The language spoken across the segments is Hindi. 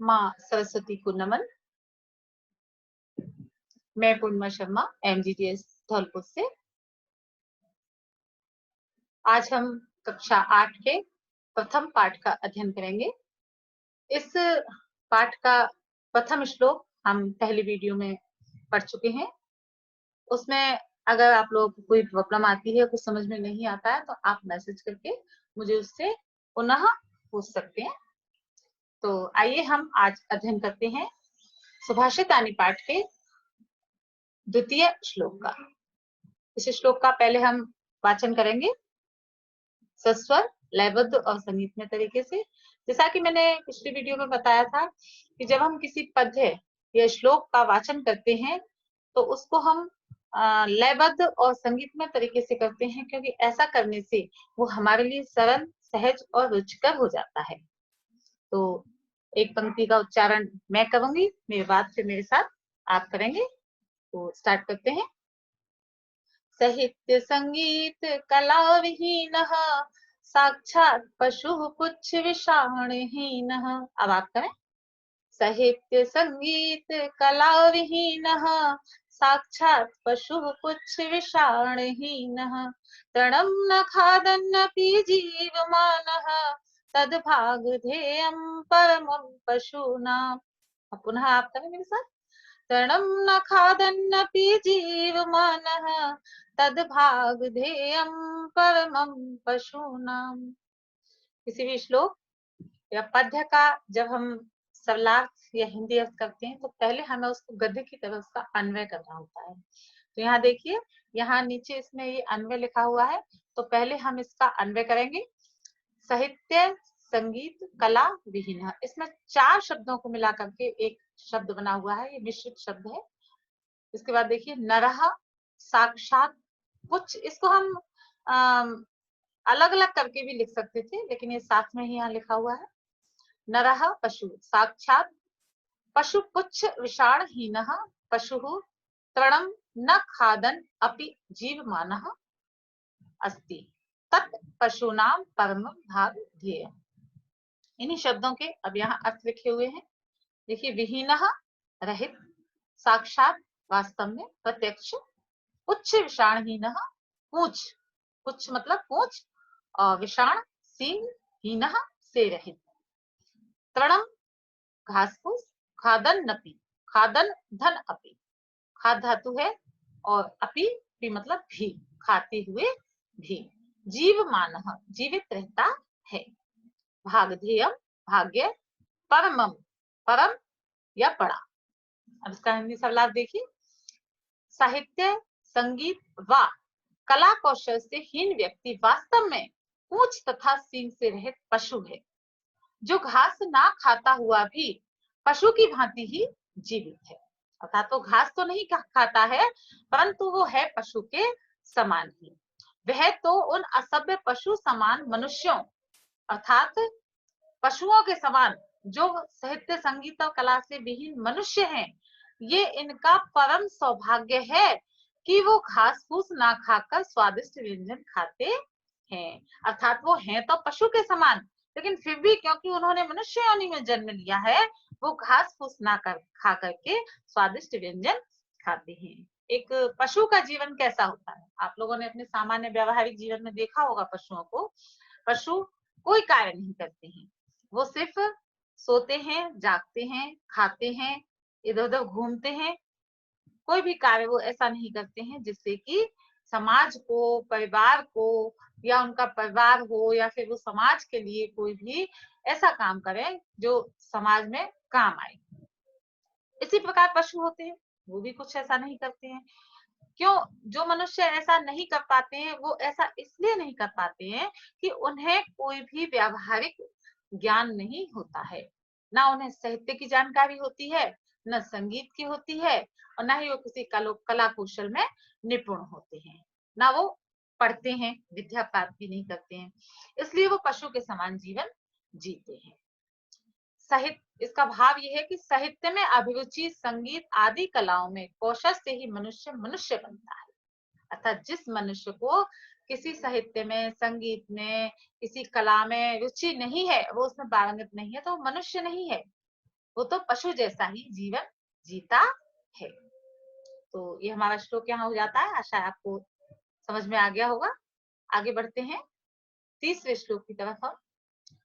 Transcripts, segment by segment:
माँ सरस्वती को नमन। मैं पूर्णिमा शर्मा MGTS धौलपुर से। आज हम कक्षा 8 के प्रथम पाठ का अध्ययन करेंगे। इस पाठ का प्रथम श्लोक हम पहले वीडियो में पढ़ चुके हैं। उसमें अगर आप लोग को कोई प्रॉब्लम आती है, कुछ समझ में नहीं आता है, तो आप मैसेज करके मुझे उससे पुनः पूछ सकते हैं। तो आइए हम आज अध्ययन करते हैं सुभाषितानि पाठ के द्वितीय श्लोक का। इस श्लोक का पहले हम वाचन करेंगे सस्वर, लयबद्ध और संगीतमय तरीके से। जैसा कि मैंने पिछली वीडियो में बताया था कि जब हम किसी पद्य या श्लोक का वाचन करते हैं तो उसको हम लयबद्ध और संगीतमय तरीके से करते हैं, क्योंकि ऐसा करने से वो हमारे लिए सरल, सहज और रुचिकर हो जाता है। तो एक पंक्ति का उच्चारण मैं करूंगी, मेरे बाद फिर मेरे साथ आप करेंगे। तो स्टार्ट करते हैं। साहित्य संगीत कला विहीनः साक्षात् पशुः पुच्छ विषाणहीनः। अब आप करें। साहित्य संगीत कला विहीनः साक्षात् पशुः पुच्छ विषाणहीनः। तृणं न खादन्नपि जीवमानः तद्भागधेयं परमं पशूनाम्। पुनः आप करें मेरे साथ। तृणं न खादन्नपि जीवमानः तद्भागधेयं परमं पशूनाम्। किसी भी श्लोक या पद्य का जब हम सरलार्थ या हिंदी अर्थ करते हैं तो पहले हमें उसको गद्य की तरह उसका अन्वय करना होता है। तो यहाँ देखिए, यहाँ नीचे इसमें ये अन्वय लिखा हुआ है, तो पहले हम इसका अन्वय करेंगे। साहित्य संगीत कला विहीन, इसमें 4 शब्दों को मिला करके एक शब्द बना हुआ है, ये मिश्रित शब्द है। इसके बाद देखिए नरः साक्षात् पुच्छ, इसको हम अलग अलग करके भी लिख सकते थे, लेकिन ये साथ में ही यहाँ लिखा हुआ है। नरः पशु साक्षात् पशु पुच्छ विषाणहीनः पशुः तृणं न खादन् अपि जीवमानः अस्ति तत् पशूनां परमं भागधेयम्। इन्हीं शब्दों के अब यहाँ अर्थ लिखे हुए हैं। देखिए, विहीनः रहित, साक्षात वास्तव में, प्रत्यक्ष, पुच्छ विषाणहीनः पूंछ, पुच्छ मतलब पूंछ, और विषाण सींग, हीनः से रहित। तृणम घास फूस, खादन्नपि, खादन धन अपि, खाद धातु है, और अपि भी मतलब भी, खाते हुए भी। जीवमानः जीवित रहता है। भागधेयम भाग्य, परमम परम या बड़ा। अब इसका हिंदी सरलार्थ देखिए। साहित्य संगीत व कला कौशल से हीन व्यक्ति वास्तव में पूंछ तथा सींग से रहित पशु है, जो घास ना खाता हुआ भी पशु की भांति ही जीवित है। अर्थात वो घास तो नहीं खाता है, परंतु वो है पशु के समान ही। वह तो उन असभ्य पशु समान मनुष्यों अर्थात पशुओं के समान जो साहित्य संगीत और कला से विहीन मनुष्य हैं, ये इनका परम सौभाग्य है कि वो घास फूस ना खाकर स्वादिष्ट व्यंजन खाते हैं। अर्थात वो हैं तो पशु के समान, लेकिन फिर भी क्योंकि उन्होंने मनुष्य योनि में जन्म लिया है, वो घास फूस ना खा करके स्वादिष्ट व्यंजन खाते हैं। एक पशु का जीवन कैसा होता है, आप लोगों ने अपने सामान्य व्यवहारिक जीवन में देखा होगा पशुओं को। पशु कोई कार्य नहीं करते हैं, वो सिर्फ सोते हैं, जागते हैं, खाते हैं, इधर उधर घूमते हैं। कोई भी कार्य वो ऐसा नहीं करते हैं जिससे कि समाज को, परिवार को, या उनका परिवार हो, या फिर वो समाज के लिए कोई भी ऐसा काम करें जो समाज में काम आए। इसी प्रकार पशु होते हैं, वो भी कुछ ऐसा नहीं करते हैं। क्यों? जो मनुष्य ऐसा नहीं कर पाते हैं, वो ऐसा इसलिए नहीं कर पाते हैं कि उन्हें कोई भी व्यावहारिक ज्ञान नहीं होता है। ना उन्हें साहित्य की जानकारी होती है, न संगीत की होती है, और ना ही वो किसी कला कौशल में निपुण होते हैं। ना वो पढ़ते हैं, विद्या प्राप्त भी नहीं करते हैं, इसलिए वो पशु के समान जीवन जीते हैं। साहित्य, इसका भाव यह है कि साहित्य में अभिरुचि, संगीत आदि कलाओं में कौशल से ही मनुष्य मनुष्य बनता है। अर्थात जिस मनुष्य को किसी साहित्य में, संगीत में, किसी कला में रुचि नहीं है, वो उसमें पारंगत नहीं है, तो वो मनुष्य नहीं है। वो तो पशु जैसा ही जीवन जीता है। तो ये हमारा श्लोक यहाँ हो जाता है। आशा है आपको समझ में आ गया होगा। आगे बढ़ते हैं तीसरे श्लोक की तरफ हम।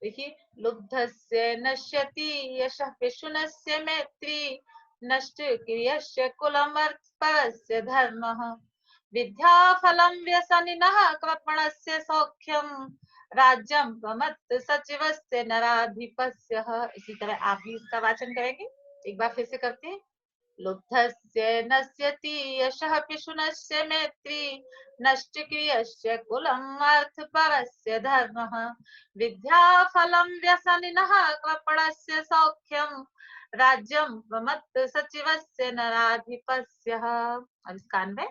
देखिए, लुब्धस्य नश्यति यशः पिशुनस्य मैत्री नष्ट क्रियस्य कुलमर्परस्य धर्मः विद्याफलं व्यसनिनः कृपणस्य सौख्यं राज्यं प्रमत्त सचिवस्य नराधिपस्य। इसी तरह आप भी इसका वाचन करेंगे। एक बार फिर से करते हैं। लुब्धस्य नश्यति यशः पिशुनस्य मैत्री नष्ट क्रियस्य कुलम् अर्थपरस्य धर्मः विद्याफलं व्यसनिनः कृपणस्य सौख्यं राज्यं प्रमत्त सचिवस्य नराधिपस्य। अब इसका अन्वय।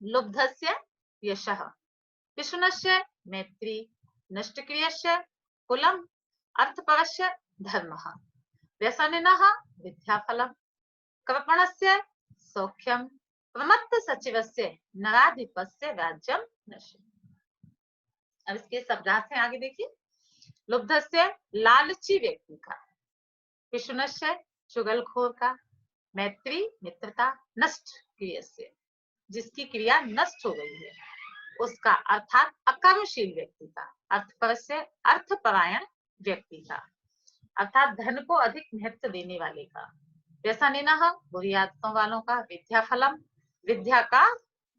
लुब्धस्य यशः पिशुनस्य मैत्री नष्टक्रियस्य कुलम् अर्थपरस्य धर्मः व्यसनिनः विद्याफलं कृपणस्य सौख्यं प्रमत्त सचिवस्य नराधिपस्य राज्यं नश्यति। अब इसके शब्दार्थ हैं, आगे देखिए। लुब्धस्य लालची व्यक्ति का, पिशुनस्य चुगलखोर का, मैत्री मित्रता, नष्ट क्रियस्य जिसकी क्रिया नष्ट हो गई है उसका, अर्थात अकर्मशील व्यक्ति का, अर्थपरस्य अर्थपरायण व्यक्ति का, अर्थात धन को अधिक महत्व देने वाले का, व्यसनिनः बुरी आदतों वालों का, विद्याफलम विद्या का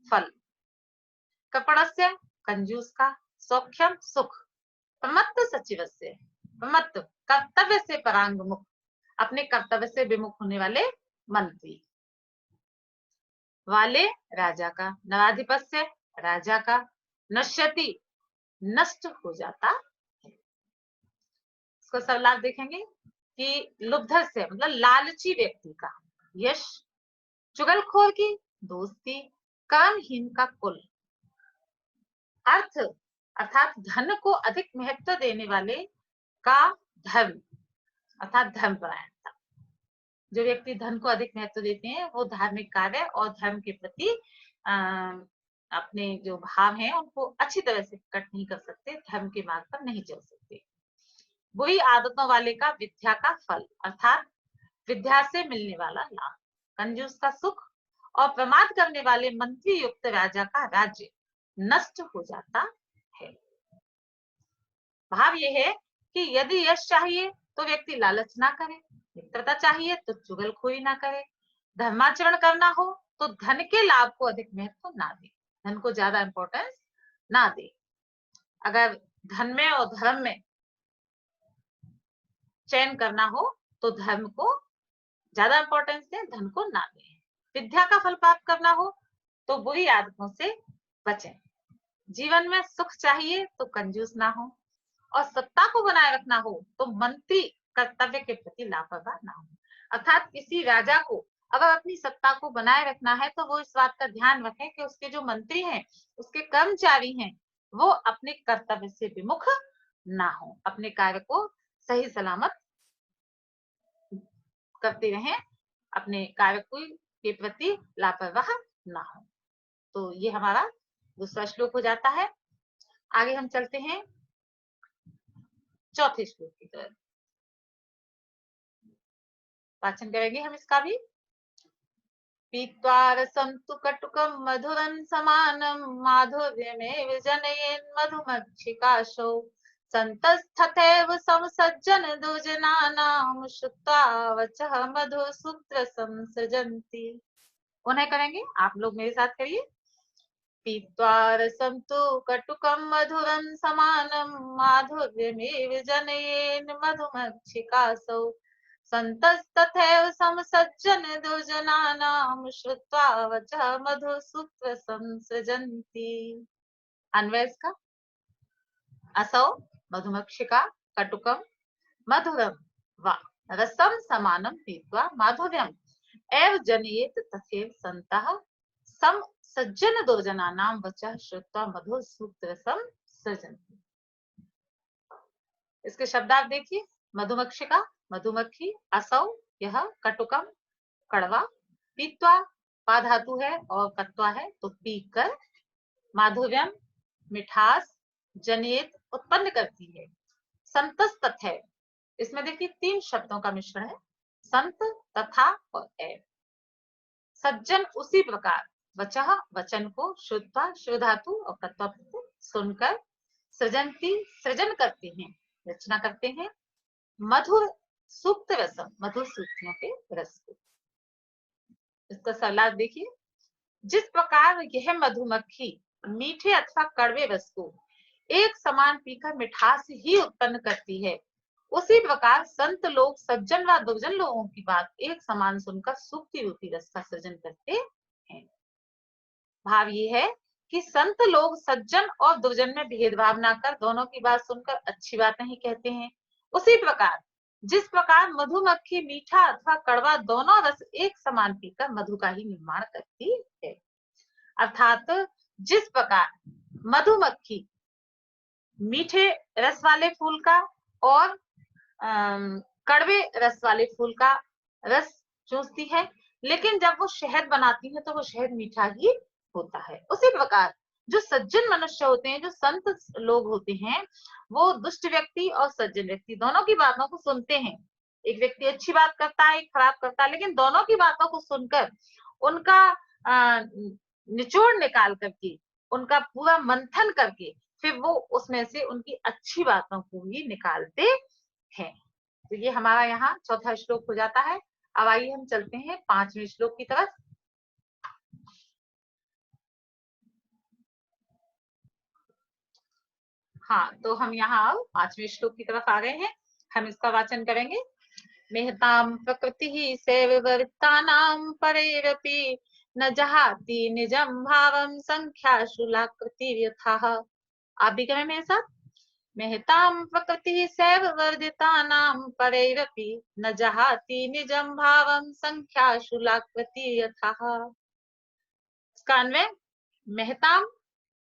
फल, कपड़स्य कंजूस का, सौख्यम सुख, प्रमत्त सचिवस्य प्रमत्त कर्तव्य से परांगमुख, अपने कर्तव्य से विमुख होने वाले मंत्री वाले राजा का, नराधिपस्य राजा का, नश्यति नष्ट हो जाता है। इसको सरल आप देखेंगे कि लुब्धस्य मतलब लालची व्यक्ति का, यश चुगलखोर की दोस्ती, कर्महीन का कुल, अर्थ अर्थात धन को अधिक महत्व देने वाले का धर्म अर्थात धर्मपरायणता। जो व्यक्ति धन को अधिक महत्व देते हैं वो धार्मिक कार्य और धर्म के प्रति अपने जो भाव हैं उनको अच्छी तरह से प्रकट नहीं कर सकते, धर्म के मार्ग पर नहीं चल सकते। बुरी आदतों वाले का विद्या का फल अर्थात विद्या से मिलने वाला लाभ, कंजूस का सुख और प्रमाद करने वाले मंत्री युक्त राजा का राज्य नष्ट हो जाता है। भाव यह है कि यदि यश चाहिए तो व्यक्ति लालच ना करे, मित्रता चाहिए तो चुगलखोरी ना करे, धर्माचरण करना हो तो धन के लाभ को अधिक महत्व ना दे, धन को ज्यादा इंपॉर्टेंस ना दे। अगर धन में और धर्म में चयन करना हो तो धर्म को ज्यादा इंपॉर्टेंस दे, धन को ना दे। विद्या का फल प्राप्त करना हो तो बुरी आदतों से बचें। जीवन में सुख चाहिए तो कंजूस ना हो और सत्ता को बनाए रखना हो तो मंत्री कर्तव्य के प्रति लापरवाह ना हो। अर्थात किसी राजा को अगर अपनी सत्ता को बनाए रखना है तो वो इस बात का ध्यान रखें कि उसके जो मंत्री हैं, उसके कर्मचारी हैं, वो अपने कर्तव्य से विमुख ना हो, अपने कार्य को सही सलामत करते रहें, अपने कार्य के प्रति लापरवाह ना हो। तो ये हमारा दूसरा श्लोक हो जाता है। आगे हम चलते हैं चौथे श्लोक की तरफ, वाचन करेंगे हम इसका भी। पीत्वा रसं तु कटुकं मधुरं समानं माधुर्यमेव जनयेन् मधुमक्षिकाशौ सन्तस्तथैव समसज्जन दुर्जनानां श्रुत्वा वचः मधुसूत्रसं सृजन्ति। उन्हें करेंगे, आप लोग मेरे साथ करिए। पीत्वा रसं तु कटुकं मधुरं समानं माधुर्यमेव जनयेन् मधुमक्षिकासौ सन्तस्तथैव समसज्जन दुर्जनानां श्रुत्वा वचः मधुसूत्रसं सृजन्ति। अन्वय इसका। असौ मधुमक्षिका कटुकं मधुरं वा रसं समानं पीत्वा माधुर्यम् एव जनयेत् तथैव सन्तः सम सज्जन दुर्जनानां वचः श्रुत्वा मधुसूत्रसं सृजन्ति। इसके शब्दार्थ देखिए। मधुमक्षिका मधुमक्खी, असौ यह, कटुकम कड़वा, पीत्वा पा धातु है और कत्वा है तो पीकर, माधुर्यम मिठास, जनित उत्पन्न करती है, संतस तथैव इसमें देखिए 3 शब्दों का मिश्रण है, संत, तथा और एव। सज्जन उसी प्रकार वचः वचन को शुद्धा शुद्ध धातु और कर्तव्य सुनकर सृजंती सृजन करते हैं, रचना करते हैं, मधुर सूक्त रसम मधुर सूक्तियों के रस को। इसका सलाह देखिए, जिस प्रकार यह मधुमक्खी मीठे अथवा कड़वे रस को एक समान पीकर मिठास ही उत्पन्न करती है, उसी प्रकार संत लोग सज्जन व दुर्जन लोगों की बात एक समान सुनकर सूक्ति रूपी रस का सृजन करते हैं। भाव ये है कि संत लोग सज्जन और दुर्जन में भेदभाव न कर दोनों की बात सुनकर अच्छी बातें ही कहते हैं। उसी प्रकार जिस प्रकार मधुमक्खी मीठा अथवा कड़वा दोनों रस एक समान पीकर मधु का ही निर्माण करती है। अर्थात जिस प्रकार मधुमक्खी मीठे रस वाले फूल का और कड़वे रस वाले फूल का रस चूसती है, लेकिन जब वो शहद बनाती है तो वो शहद मीठा ही होता है। उसी प्रकार जो सज्जन मनुष्य होते हैं, जो संत लोग होते हैं, वो दुष्ट व्यक्ति और सज्जन व्यक्ति दोनों की बातों को सुनते हैं। एक व्यक्ति अच्छी बात करता है, एक खराब करता है, लेकिन दोनों की बातों को सुनकर उनका निचोड़ निकाल करके, उनका पूरा मंथन करके फिर वो उसमें से उनकी अच्छी बातों को ही निकालते हैं। तो ये हमारा यहाँ चौथा श्लोक हो जाता है। अब आइए हम चलते हैं 5वें श्लोक की तरफ। हाँ, तो हम यहाँ 5वें श्लोक की तरफ आ गए हैं। हम इसका वाचन करेंगे। मेहताम प्रकृति ही सेववर्तानाम परेरपि न जहाति निजम भावम संख्या शूलाकृति यथाः। आप भी करें मेरे साथ। मेहताम प्रकृति सेववर्दितानाम परेरपि न जहाति निजम भावम संख्या शूलाकृति यथाः। इसका अन्वय, मेहताम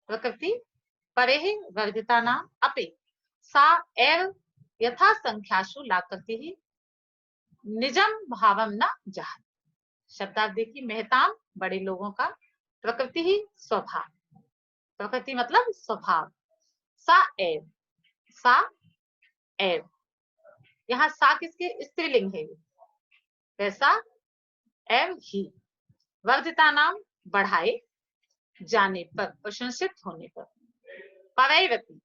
प्रकृति परेहि वर्धितानाम अपि सा एव यथा संख्याशु लाकृति निजम भावम न जहाति। शब्दार्थ देखिए, मेहताम बड़े लोगों का, प्रकृति ही स्वभाव, प्रकृति मतलब स्वभाव, सा एव, सा एव, यहाँ सा किसके स्त्रीलिंग है, वैसा एव ही, वर्धिता नाम बढ़ाए जाने पर, प्रशंसित होने पर, परैरपि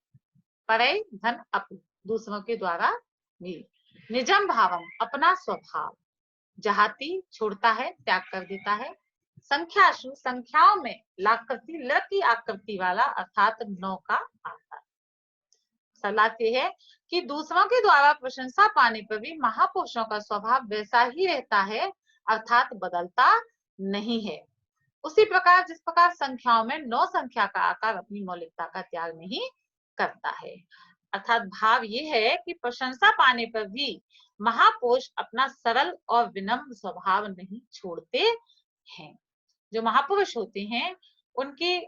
परय धन अपि दूसरों के द्वारा भी, निजम भावम अपना स्वभाव, जहाती छोड़ता है, त्याग कर देता है, संख्याशु संख्याओं में, लाकृति ल की आकृति वाला अर्थात 9 का आता। सलाह यह है कि दूसरों के द्वारा प्रशंसा पाने पर भी महापुरुषों का स्वभाव वैसा ही रहता है, अर्थात बदलता नहीं है। उसी प्रकार जिस प्रकार संख्याओं में 9 संख्या का आकार अपनी मौलिकता का त्याग नहीं करता है। अर्थात भाव ये है कि प्रशंसा पाने पर भी महापुरुष अपना सरल और विनम्र स्वभाव नहीं छोड़ते हैं। जो महापुरुष होते हैं उनकी,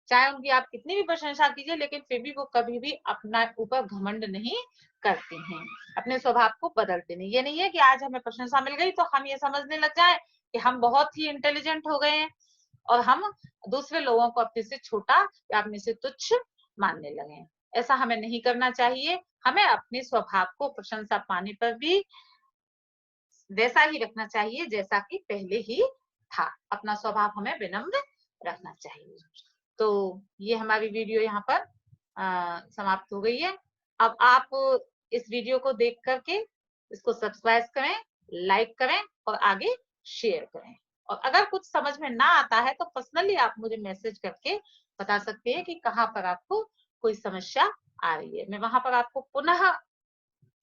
चाहे उनकी आप कितनी भी प्रशंसा कीजिए, लेकिन फिर भी वो कभी भी अपना ऊपर घमंड नहीं करते हैं, अपने स्वभाव को बदलते नहीं। ये नहीं है कि आज हमें प्रशंसा मिल गई तो हम ये समझने लग जाए कि हम बहुत ही इंटेलिजेंट हो गए हैं और हम दूसरे लोगों को अपने से छोटा या अपने से तुच्छ मानने लगे। ऐसा हमें नहीं करना चाहिए। हमें अपने स्वभाव को प्रशंसा पाने पर भी वैसा ही रखना चाहिए जैसा कि पहले ही था। अपना स्वभाव हमें विनम्र रखना चाहिए। तो ये हमारी वीडियो यहाँ पर समाप्त हो गई है। अब आप इस वीडियो को देख करके इसको सब्सक्राइब करें, लाइक करें और आगे शेयर करें। और अगर कुछ समझ में ना आता है तो पर्सनली आप मुझे मैसेज करके बता सकते हैं कि कहाँ पर आपको कोई समस्या आ रही है। मैं वहां पर आपको पुनः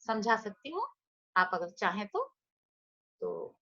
समझा सकती हूँ, आप अगर चाहें तो